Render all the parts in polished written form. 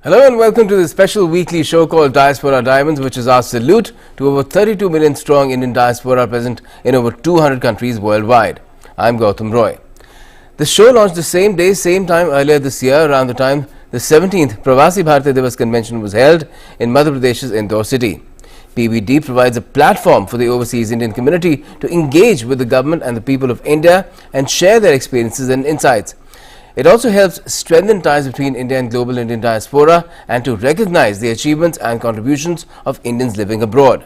Hello and welcome to this special weekly show called Diaspora Diamonds, which is our salute to over 32 million strong Indian diaspora present in over 200 countries worldwide. I'm Gautam Roy. The show launched the same day, same time earlier this year, around the time the 17th Pravasi Bharatiya Divas Convention was held in Madhya Pradesh's Indore city. PBD provides a platform for the overseas Indian community to engage with the government and the people of India and share their experiences and insights. It also helps strengthen ties between India and global Indian diaspora and to recognize the achievements and contributions of Indians living abroad.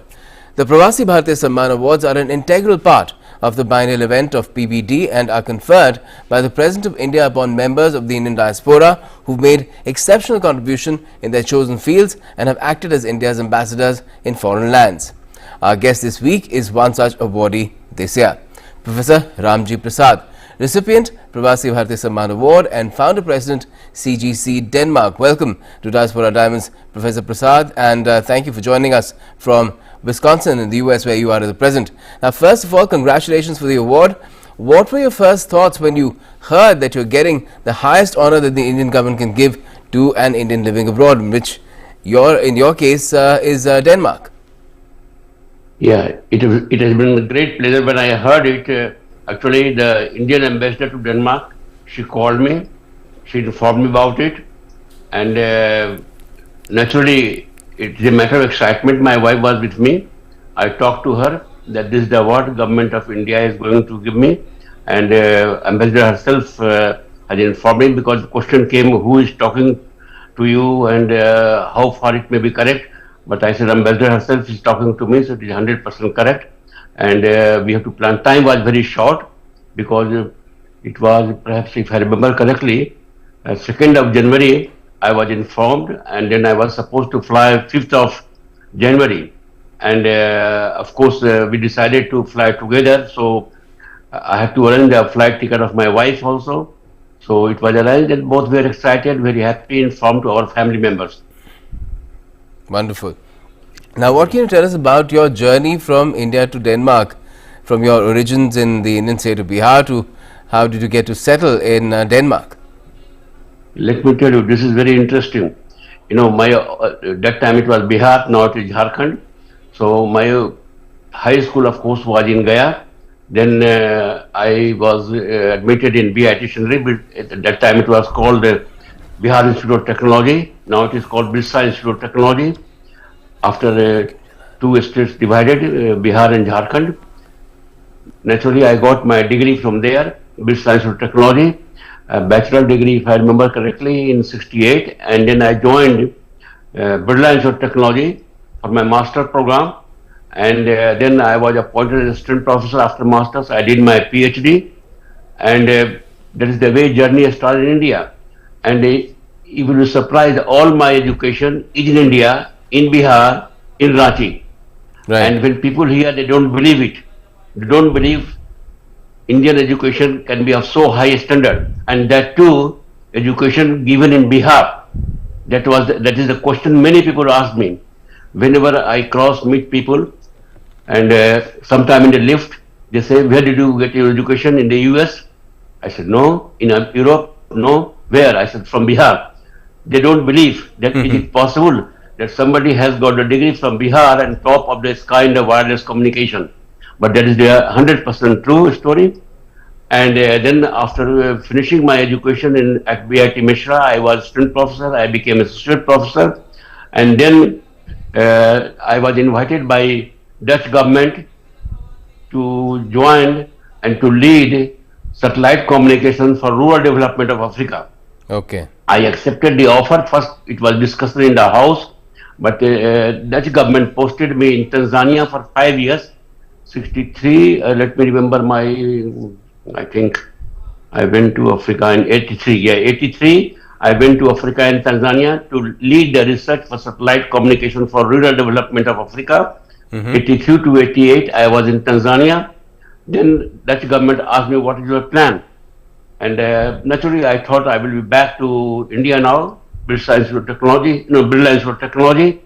The Pravasi Bharatiya Samman Awards are an integral part of the biennial event of PBD and are conferred by the President of India upon members of the Indian diaspora who have made exceptional contribution in their chosen fields and have acted as India's ambassadors in foreign lands. Our guest this week is one such awardee this year, Professor Ramjee Prasad, recipient Pravasi Bharatiya Samman Award and founder president CGC Denmark. Welcome to Diaspora Diamonds, Professor Prasad, and thank you for joining us from Wisconsin in the US, where you are at the present. Now, first of all, congratulations for the award. What were your first thoughts when you heard that you're getting the highest honor that the Indian government can give to an Indian living abroad, which in your case is Denmark? Yeah, it has been a great pleasure when I heard it. Actually, the Indian ambassador to Denmark, she called me, she informed me about it, and naturally, it's a matter of excitement. My wife was with me. I talked to her that this is the award government of India is going to give me, and ambassador herself has informed me, because the question came, who is talking to you and how far it may be correct. But I said ambassador herself is talking to me, so it is 100% correct. And we have to plan. Time was very short, because it was, perhaps if I remember correctly, 2nd of January I was informed, and then I was supposed to fly 5th of January. And of course we decided to fly together, so I had to arrange a flight ticket of my wife also. So it was arranged, and both were excited, very happy, informed to our family members. Wonderful. Now, what can you tell us about your journey from India to Denmark, from your origins in the Indian state of Bihar to how did you get to settle in Denmark? Let me tell you, this is very interesting. You know, that time it was Bihar, now it is Jharkhand. So my high school, of course, was in Gaya. Then I was admitted in BIT Sindri. At that time it was called Bihar Institute of Technology. Now it is called Birsa Institute of Technology. After two states divided, Bihar and Jharkhand. Naturally, I got my degree from there, Birsa Institute of Technology, a bachelor degree, if I remember correctly, in '68. And then I joined Birla Institute of Technology for my master program. And then I was appointed as assistant professor after masters. I did my PhD. And that is the way journey started in India. And you will be surprised, all my education is in India, in Bihar, in Ranchi. Right. And when people hear, they don't believe it. They don't believe Indian education can be of so high standard, and that too, education given in Bihar. That is the question many people ask me whenever I meet people, and sometime in the lift they say, "Where did you get your education? In the US?" I said, "No." "In Europe?" "No." "Where?" I said, "From Bihar." They don't believe that it is possible that somebody has got a degree from Bihar and top of this kind of wireless communication. But that is the 100% true story. And then after finishing my education at BIT Mishra, I was student professor, I became associate professor. And then I was invited by Dutch government to join and to lead satellite communication for rural development of Africa. Okay. I accepted the offer. First it was discussed in the house, but Dutch government posted me in Tanzania for 5 years. 63, let me remember I think I went to Africa in 83. Yeah, 83, I went to Africa and Tanzania to lead the research for satellite communication for rural development of Africa. 83 to 88, I was in Tanzania. Then Dutch government asked me, what is your plan? And naturally, I thought I will be back to India now, Birla Institute of Technology,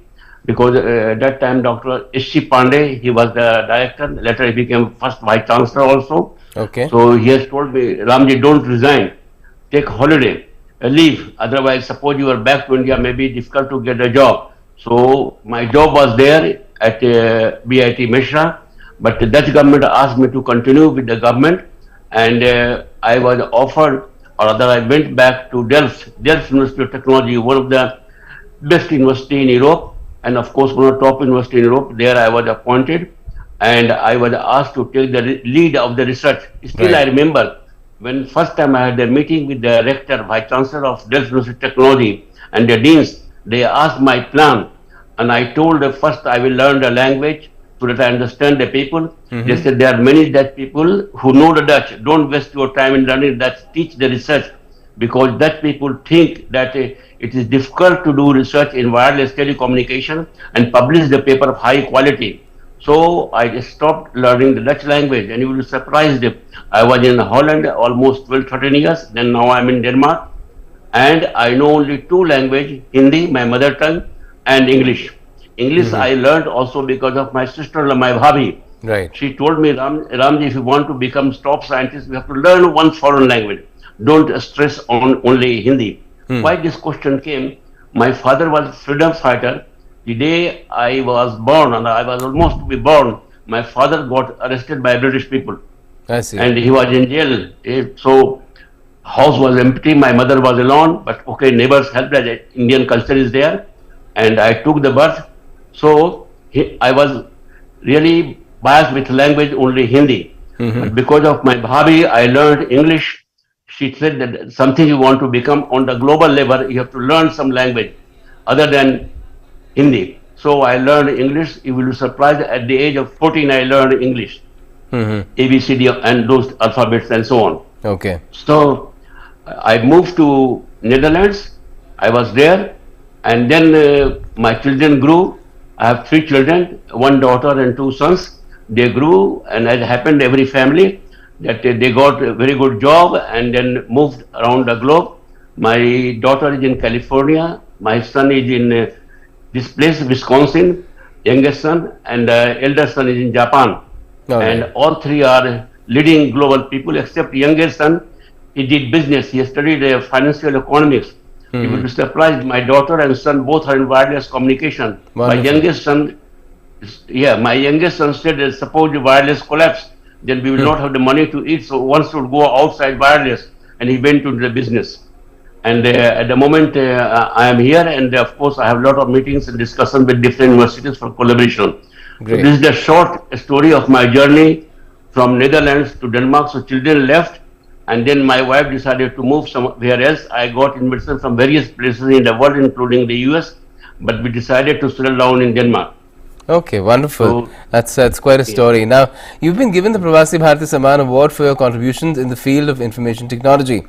because at that time Dr. S.C. Pandey, he was the director. Later he became first vice chancellor also. Okay. So he has told me, Ramji, don't resign, take holiday, leave. Otherwise, suppose you are back to India, maybe difficult to get a job. So my job was there at BIT Mishra, but the Dutch government asked me to continue with the government, and I was offered, or rather, I went back to Delft University of Technology, one of the best university in Europe, and of course, one of the top university in Europe. There, I was appointed, and I was asked to take the lead of the research. Still, I Right. remember when first time I had a meeting with the rector, vice chancellor of Delft University of Technology, and the deans. They asked my plan, and I told them first I will learn the language so that I understand the people. They said there are many Dutch people who know the Dutch. Don't waste your time in learning Dutch. Teach the research, because Dutch people think that it is difficult to do research in wireless telecommunication and publish the paper of high quality. So I just stopped learning the Dutch language, and you will be surprised. I was in Holland almost 12, 13 years. Then now I'm in Denmark, and I know only two languages: Hindi, my mother tongue, and English. English I learned also because of my sister, my bhabi. Right. She told me, Ramji, if you want to become top scientist, you have to learn one foreign language. Don't stress on only Hindi. Why this question came? My father was a freedom fighter. The day I was born, and I was almost to be born, my father got arrested by British people, I see. and he was in jail. So house was empty, my mother was alone, but okay, neighbors helped, that Indian culture is there, and I took the birth. So I was really biased with language only Hindi. But because of my bhabi, I learned English. She said that something you want to become on the global level, you have to learn some language other than Hindi. So I learned English. You will be surprised, at the age of 14, I learned English, ABCD, and those alphabets and so on. Okay. So I moved to Netherlands. I was there, and then my children grew. I have three children, one daughter and two sons. They grew, and it happened every family that they got a very good job and then moved around the globe. My daughter is in California. My son is in this place, Wisconsin, youngest son, and elder son is in Japan. All And right. all three are leading global people, except youngest son. He did business. He studied financial economics. You will be surprised. My daughter and son both are in wireless communication. My Wonderful. youngest son, my youngest son said, suppose the wireless collapse, then we will not have the money to eat. So one should go outside wireless, and he went into the business. And at the moment, I am here, and of course, I have a lot of meetings and discussions with different universities for collaboration. So Great. this is the short story of my journey from Netherlands to Denmark. So children left, and then my wife decided to move somewhere else. I got invitation from various places in the world, including the US, but we decided to settle down in Denmark. Okay, wonderful. So, That's quite a story. Now, you've been given the Pravasi Bharati Samman Award for your contributions in the field of information technology.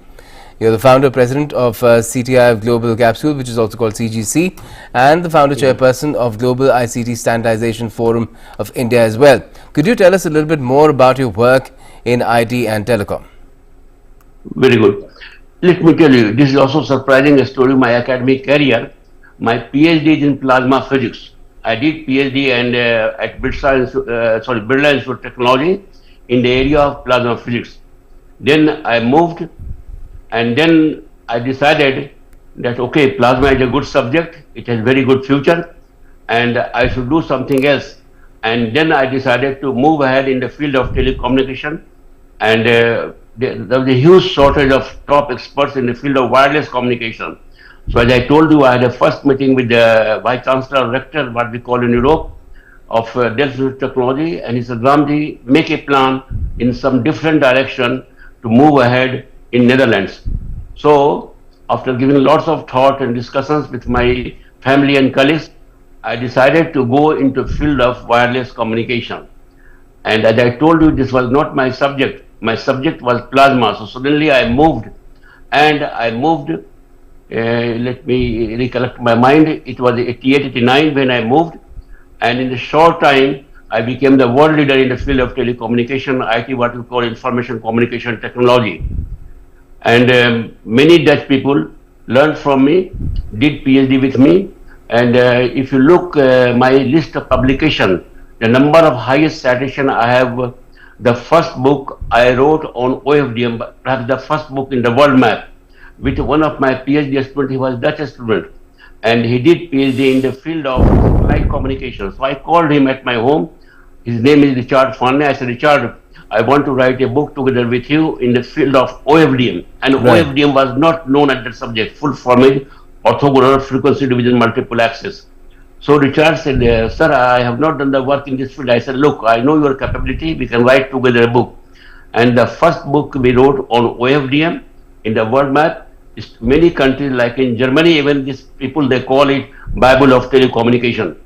You're the founder president of CTI of Global Capsule, which is also called CGC, and the founder chairperson of Global ICT Standardization Forum of India as well. Could you tell us a little bit more about your work in IT and Telecom? very good. Let me tell you, this is also surprising story of my academic career. My PhD is in plasma physics. I did PhD and at Birla Institute of Technology in the area of plasma physics. Then I moved, and then I decided that okay, plasma is a good subject. It has very good future, and I should do something else. And then I decided to move ahead in the field of telecommunication, and there was a huge shortage of top experts in the field of wireless communication. So as I told you, I had a first meeting with the Vice Chancellor Rector, what we call in Europe, of Delft Institute of Technology, and he said, Ramji, make a plan in some different direction to move ahead in Netherlands. So after giving lots of thought and discussions with my family and colleagues, I decided to go into the field of wireless communication. And as I told you, this was not my subject. My subject was plasma. So suddenly I moved, and I moved, let me recollect my mind, it was 88, 89 when I moved. And in a short time, I became the world leader in the field of telecommunication, IT, what we call information communication technology. And many Dutch people learned from me, did PhD with me. And if you look my list of publication, the number of highest citation I have, the first book I wrote on OFDM, perhaps the first book in the world map. with one of my PhD students. He was Dutch student, and he did PhD in the field of satellite communication. So I called him at my home. His name is Richard Fanne. I said, Richard, I want to write a book together with you in the field of OFDM. And Right. OFDM was not known at that subject. Full form is orthogonal frequency division multiple access. So Richard said, sir, I have not done the work in this field. I said, look, I know your capability. We can write together a book. And the first book we wrote on OFDM in the world map is many countries like in Germany, even these people, they call it Bible of telecommunication.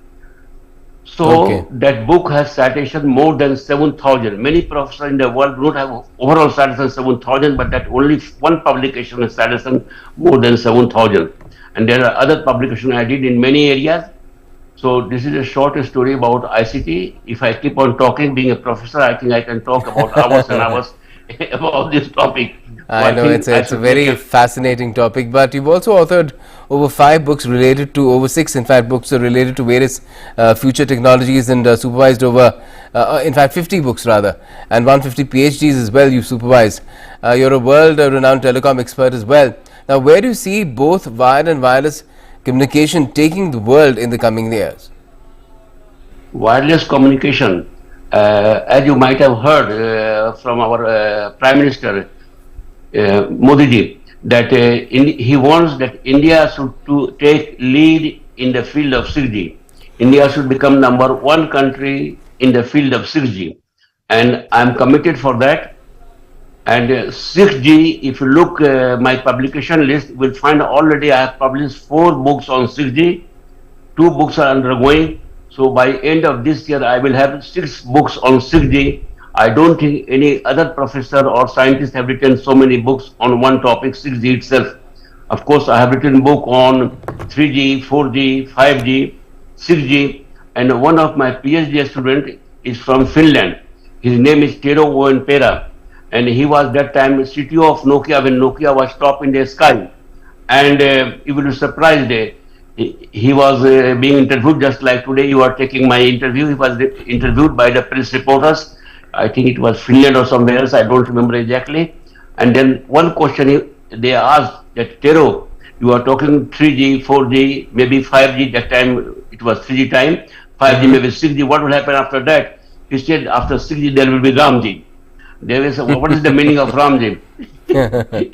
Okay. So that book has citation more than 7,000. Many professors in the world don't have overall citation 7,000, but that only one publication has citation more than 7,000. And there are other publications I did in many areas. So this is a short story about ICT. If I keep on talking, being a professor, I think I can talk about hours and hours about this topic. So I I know think I it's a should make very a fascinating topic, but you've also authored over 5 books related to over 6, in fact, books are related to various future technologies, and supervised over, in fact, 50 books rather, and 150 PhDs as well. You've supervised. You're a world-renowned telecom expert as well. Now, where do you see both wired and wireless communication taking the world in the coming years? wireless communication. As you might have heard from our Prime Minister Modi ji, that he wants that India should to take lead in the field of 6G. India should become number one country in the field of 6G, and I'm committed for that. And 6G, if you look my publication list, you will find already I have published 4 books on 6G. 2 books are undergoing. So by end of this year, I will have 6 books on 6G. I don't think any other professor or scientist have written so many books on one topic, 6G itself. Of course, I have written book on 3G, 4G, 5G, 6G, and one of my PhD student is from Finland. His name is Tero Pera, and he was that time CTO of Nokia when Nokia was top in the sky. And you will be surprised. He was being interviewed just like today you are taking my interview. He was interviewed by the press reporters. I think it was Finland or somewhere else. I don't remember exactly. And then one question they asked that Tero, you are talking 3G, 4G, maybe 5G. That time it was 3G time. 5G, maybe 6G. What will happen after that? He said after 6G there will be Ramjee. There is what is the meaning of Ramjee?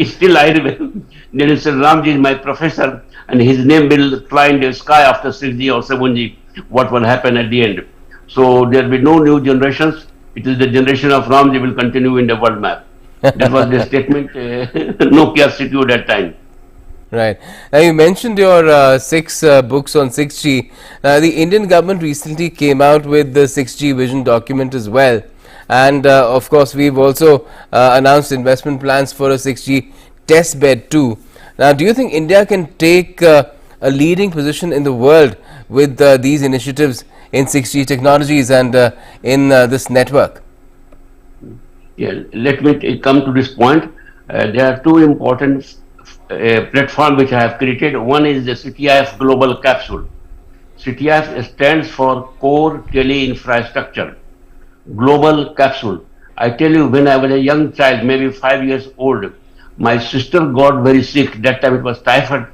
Still I remember. Then he said Ramjee is my professor, and his name will fly in the sky after 6G or 7G. What will happen at the end? So there will be no new generations. It is the generation of Ramjee will continue in the world map. That was the statement Nokia secured at that time. Right. Now you mentioned your 6 books on 6G. The Indian government recently came out with the 6G vision document as well, and of course we've also announced investment plans for a 6G test bed too. Now, do you think India can take a leading position in the world with these initiatives in 6G technologies and in this network? Yeah, let me come to this point. There are 2 important platforms which I have created. One is the CTIF Global Capsule. CTIF stands for Core Tele Infrastructure. Global Capsule. I tell you, when I was a young child, maybe 5 years old, my sister got very sick. That time it was typhoid,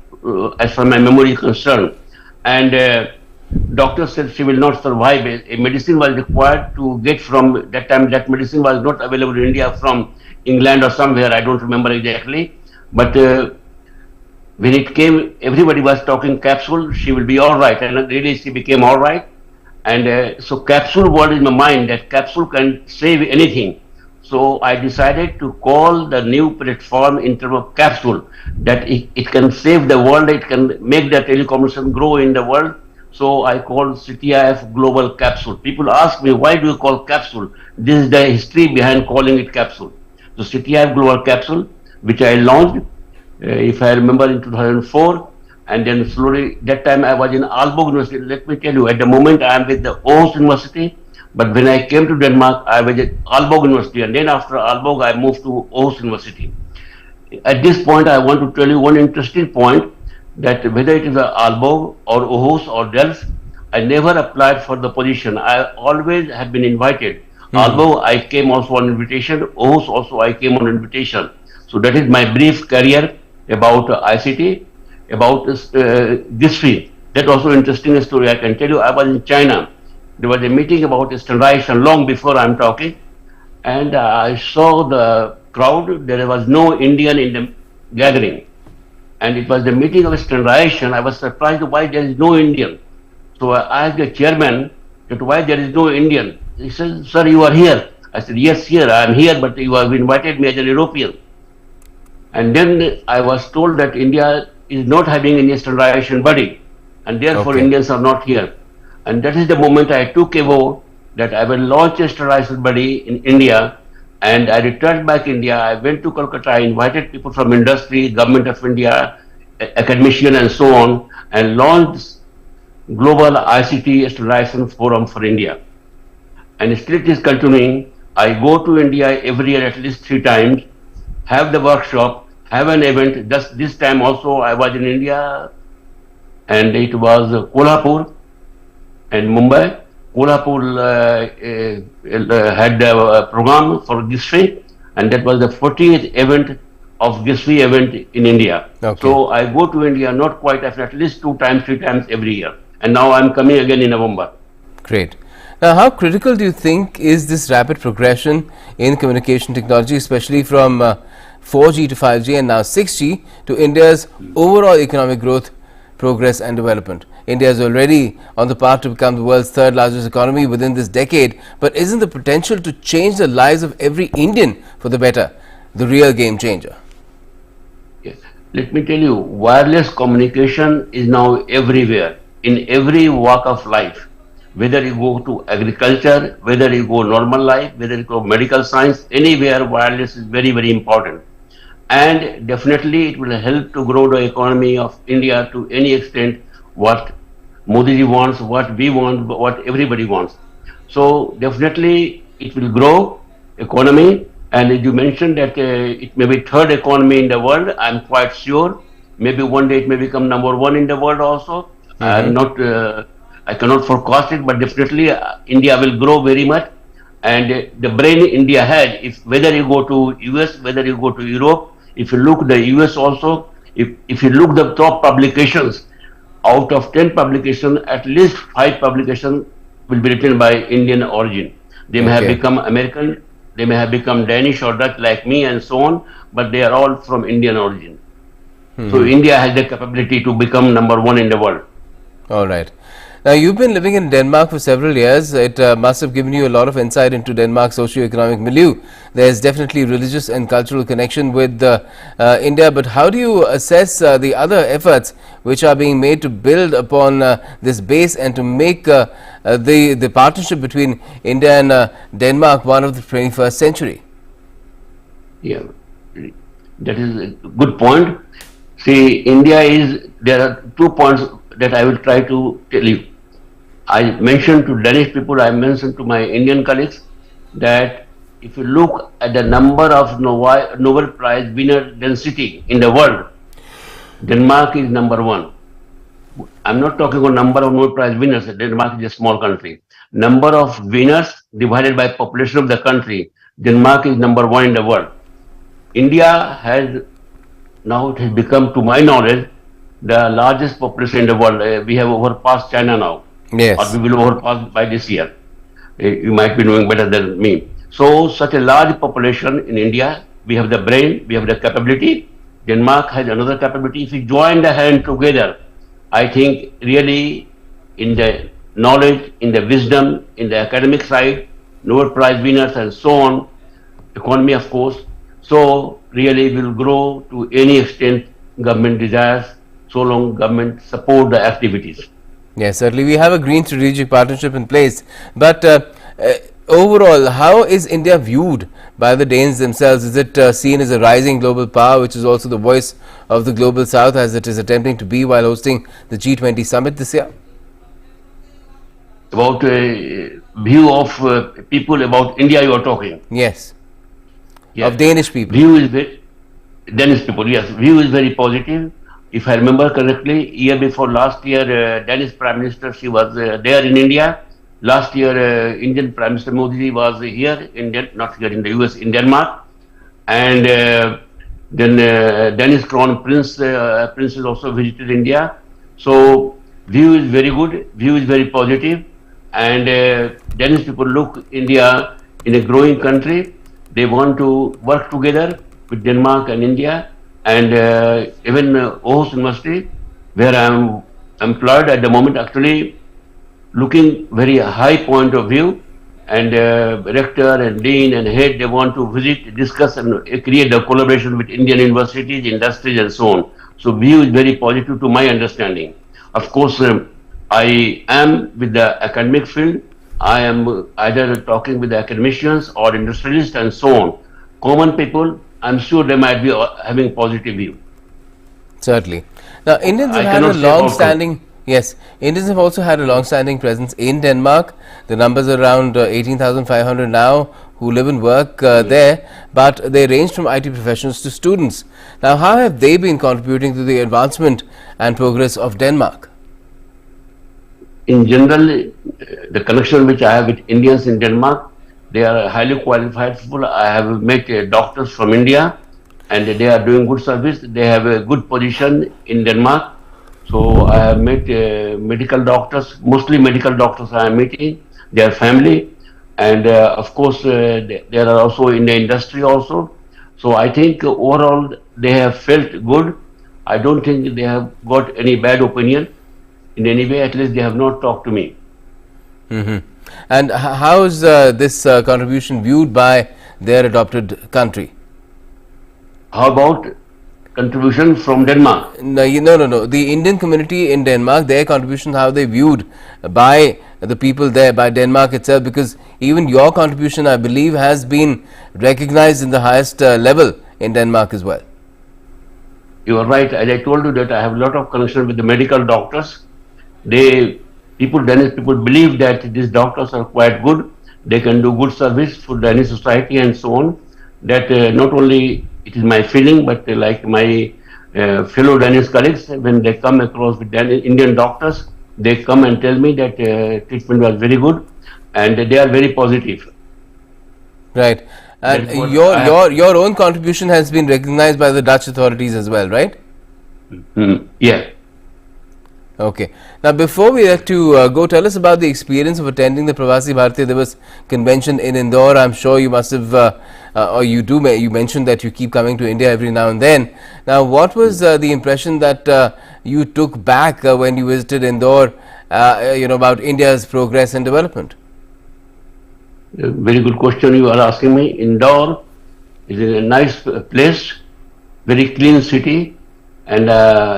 as far as my memory is concerned. And doctor said she will not survive. A medicine was required to get from that time. That medicine was not available in India, from England or somewhere. I don't remember exactly. But when it came, everybody was talking capsule. She will be all right, and really she became all right. And so capsule word in my mind, that capsule can save anything. So I decided to call the new platform in terms of capsule, that it can save the world, it can make the telecommunication grow in the world. So I called CTIF Global Capsule. People ask me, why do you call capsule? This is the history behind calling it capsule. So CTIF Global Capsule, which I launched, if I remember, in 2004. And then slowly, that time I was in Aalborg University. Let me tell you, at the moment I am with the Aarhus University, but when I came to Denmark, I was at Aalborg University, and then after Aalborg, I moved to Aarhus University. At this point, I want to tell you one interesting point, that whether it is Aalborg or Aarhus or Delft, I never applied for the position. I always have been invited. Aalborg, I came also on invitation. Aarhus also I came on invitation. So that is my brief career. about ICT, about this field. That also interesting story. I can tell you, I was in China. There was a meeting about standardization long before I'm talking, and I saw the crowd. There was no Indian in the gathering, and it was the meeting of standardization. I was surprised why there is no Indian. So I asked the chairman that why there is no Indian. He said, "Sir, you are here." I said, "Yes, here I am here, but you have invited me as an European." And then I was told that India is not having any standardization body, and therefore Okay. Indians are not here. And that is the moment I took a vow that I will launch a standardization body in India. And I returned back India. I went to Kolkata. I invited people from industry, government of India, academician, and so on, and launched Global ICT Standardization Forum for India. And still it is continuing. I go to India every year at least 3 times, have the workshop, have an event. Just this time also I was in India, and it was Kolhapur and Mumbai. Kolhapur had a program for GISFE, and that was the 40th event of GISFE event in India. Okay. So I go to India not quite often, at least 2 times, 3 times every year. And now I'm coming again in November. Great. Now, how critical do you think is this rapid progression in communication technology, especially from 4G to 5G and now 6G, to India's overall economic growth, progress and development? India is already on the path to become the world's third largest economy within this decade, but isn't the potential to change the lives of every Indian for the better the real game changer? Yes. Let me tell you, wireless communication is now everywhere, in every walk of life. Whether you go to agriculture, whether you go normal life, whether you go medical science, anywhere wireless is very, very important. And definitely it will help to grow the economy of India to any extent what Modi ji wants, what we want, what everybody wants. So definitely it will grow economy. And as you mentioned that it may be third economy in the world, I'm quite sure. Maybe one day it may become number one in the world also. I'm not, I cannot forecast it, but definitely India will grow very much. And the brain India had, if whether you go to US, whether you go to Europe, if you look the US also, if you look the top publications, out of 10 publications, at least 5 publications will be written by Indian origin. They may have Okay. become American, they may have become Danish or Dutch like me and so on, but they are all from Indian origin. So India has the capability to become number one in the world. All right. Now, you've been living in Denmark for several years. It must have given you a lot of insight into Denmark's socio-economic milieu. There's definitely religious and cultural connection with India, but how do you assess the other efforts which are being made to build upon this base and to make the partnership between India and Denmark one of the 21st century? Yeah, that is a good point. See, India is, there are 2 points that I will try to tell you. I mentioned to Danish people, I mentioned to my Indian colleagues that if you look at the number of Nobel Prize winner density in the world, Denmark is number one. I'm not talking about number of Nobel Prize winners. Denmark is a small country. Number of winners divided by population of the country, Denmark is number one in the world. India has, now it has become, to my knowledge, the largest population in the world. We have overpassed China now. Yes. Or we will overpass by this year. You might be knowing better than me. So, such a large population in India, we have the brain, we have the capability. Denmark has another capability. If we join the hand together, I think really in the knowledge, in the wisdom, in the academic side, Nobel Prize winners and so on, economy of course, so really will grow to any extent government desires, so long government support the activities. Yes, certainly. We have a green strategic partnership in place. But overall, how is India viewed by the Danes themselves? Is it seen as a rising global power, which is also the voice of the global south, as it is attempting to be while hosting the G20 summit this year? About a view of people about India you are talking. Yes. Yes. Of Danish people. View is very, Danish people, yes. View is very positive. If I remember correctly, year before last year, Danish Prime Minister, she was there in India. Last year, Indian Prime Minister Modi was here, not here in the US, in Denmark. And Then Danish Crown Prince is also visited India. So view is very good, view is very positive, and Danish people look India in a growing country. They want to work together with Denmark and India, and even Aarhus University, where I am employed at the moment, actually looking very high point of view, and rector and dean and head, they want to visit, discuss and create a collaboration with Indian universities, industries and so on. So view is very positive to my understanding. Of course, I am with the academic field. I am either talking with the academicians or industrialists and so on. Common people, I'm sure they might be having positive view. Certainly. Now, Indians have I had a cannot say all long-standing, yes, Indians have also had a long-standing presence in Denmark. The numbers are around 18,500 now who live and work there, but they range from IT professionals to students. Now, how have they been contributing to the advancement and progress of Denmark? In general, the connection which I have with Indians in Denmark, they are highly qualified people. I have met doctors from India, and they are doing good service. They have a good position in Denmark. So I have met medical doctors, mostly medical doctors I am meeting, their family, and of course there are also in the industry also. So I think overall they have felt good. I don't think they have got any bad opinion in any way. At least they have not talked to me. And how is this contribution viewed by their adopted country? How about contribution from Denmark? No. The Indian community in Denmark, their contribution, how they viewed by the people there, by Denmark itself, because even your contribution, I believe, has been recognized in the highest level in Denmark as well. You are right. As I told you that I have a lot of connection with the medical doctors. Danish people believe that these doctors are quite good. They can do good service for Danish society and so on. That not only it is my feeling, but like my fellow Danish colleagues, when they come across with Indian doctors, they come and tell me that treatment was very good, and they are very positive. Right. And your own contribution has been recognized by the Dutch authorities as well, right? Yeah. Okay. Now, before we have to go, tell us about the experience of attending the Pravasi Bharatiya Divas convention in Indore. I'm sure you must have, you mentioned that you keep coming to India every now and then. Now, what was the impression that you took back when you visited Indore, about India's progress and development? Very good question you are asking me. Indore is a nice place, very clean city. And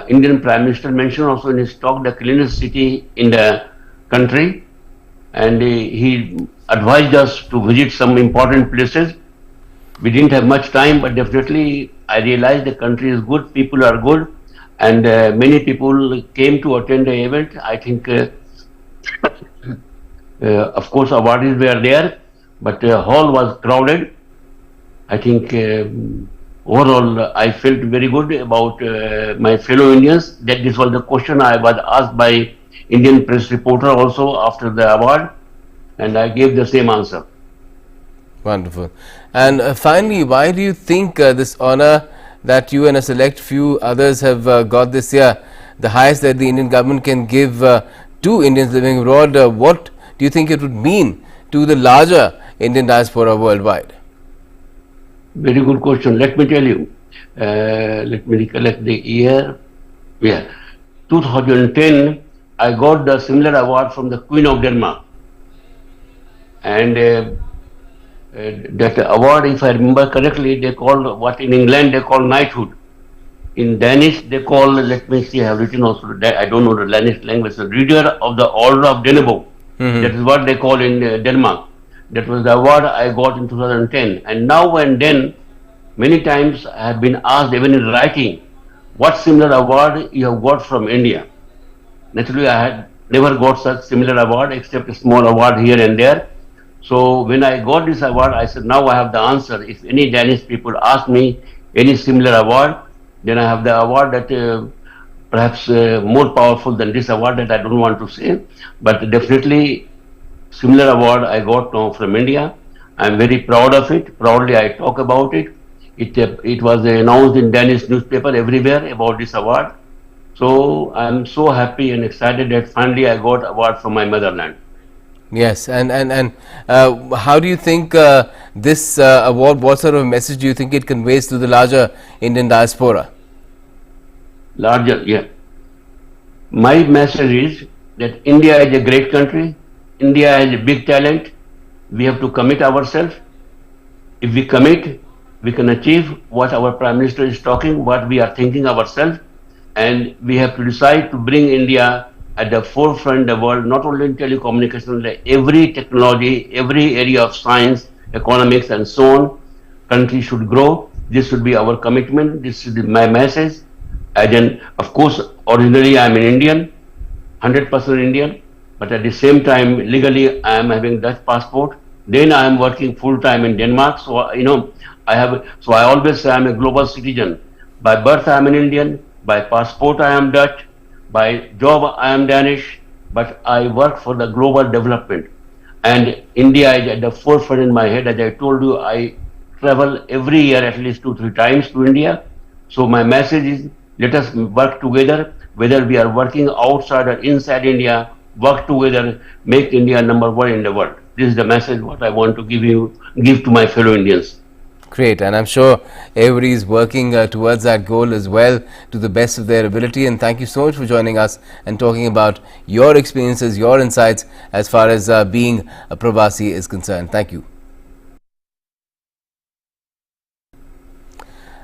Indian Prime Minister mentioned also in his talk the cleanest city in the country, and he advised us to visit some important places. We didn't have much time, but definitely I realized the country is good, people are good, and many people came to attend the event. I think, of course, awardees were there, but the hall was crowded. I think overall, I felt very good about my fellow Indians. That this was the question I was asked by Indian press reporter also after the award, and I gave the same answer. Wonderful. And finally, why do you think this honor that you and a select few others have got this year, the highest that the Indian government can give to Indians living abroad, what do you think it would mean to the larger Indian diaspora worldwide? Very good question. Let me tell you. Let me recollect the year. Yeah, 2010. I got the similar award from the Queen of Denmark, and that award, if I remember correctly, they call what in England they call knighthood. In Danish they call. Let me see. I have written also. I don't know the Danish language. The Reader of the Order of Dannebrog. That is what they call in Denmark. That was the award I got in 2010. And now and then, many times I have been asked, even in writing, what similar award you have got from India. Naturally, I had never got such similar award except a small award here and there. So when I got this award, I said, now I have the answer. If any Danish people ask me any similar award, then I have the award that perhaps more powerful than this award that I don't want to say. But definitely, similar award I got now from India. I am very proud of it. Proudly I talk about it. It was announced in Danish newspaper everywhere about this award. So I'm so happy and excited that finally I got award from my motherland. Yes, and how do you think this award, what sort of message do you think it conveys to the larger Indian diaspora? Larger, yeah. My message is that India is a great country. India has a big talent. We have to commit ourselves. If we commit, we can achieve what our Prime Minister is talking, what we are thinking ourselves. And we have to decide to bring India at the forefront of the world, not only in telecommunications, like every technology, every area of science, economics, and so on. Country should grow. This should be our commitment. This is my message. And then, of course, originally I am an Indian, 100% Indian, but at the same time, legally I am having Dutch passport. Then I am working full time in Denmark. So, I always say I am a global citizen. By birth I am an Indian, by passport I am Dutch, by job I am Danish, but I work for the global development. And India is at the forefront in my head. As I told you, I travel every year at least 2-3 times to India. So my message is, let us work together, whether we are working outside or inside India, work together, make India number one in the world. This is the message what I want to give to my fellow Indians. Great, and I'm sure everybody is working towards that goal as well to the best of their ability. And thank you so much for joining us and talking about your experiences, your insights as far as being a Pravasi is concerned. Thank you.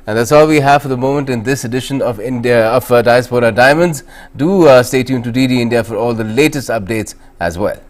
And that's all we have for the moment in this edition of Diaspora Diamonds. Do stay tuned to DD India for all the latest updates as well.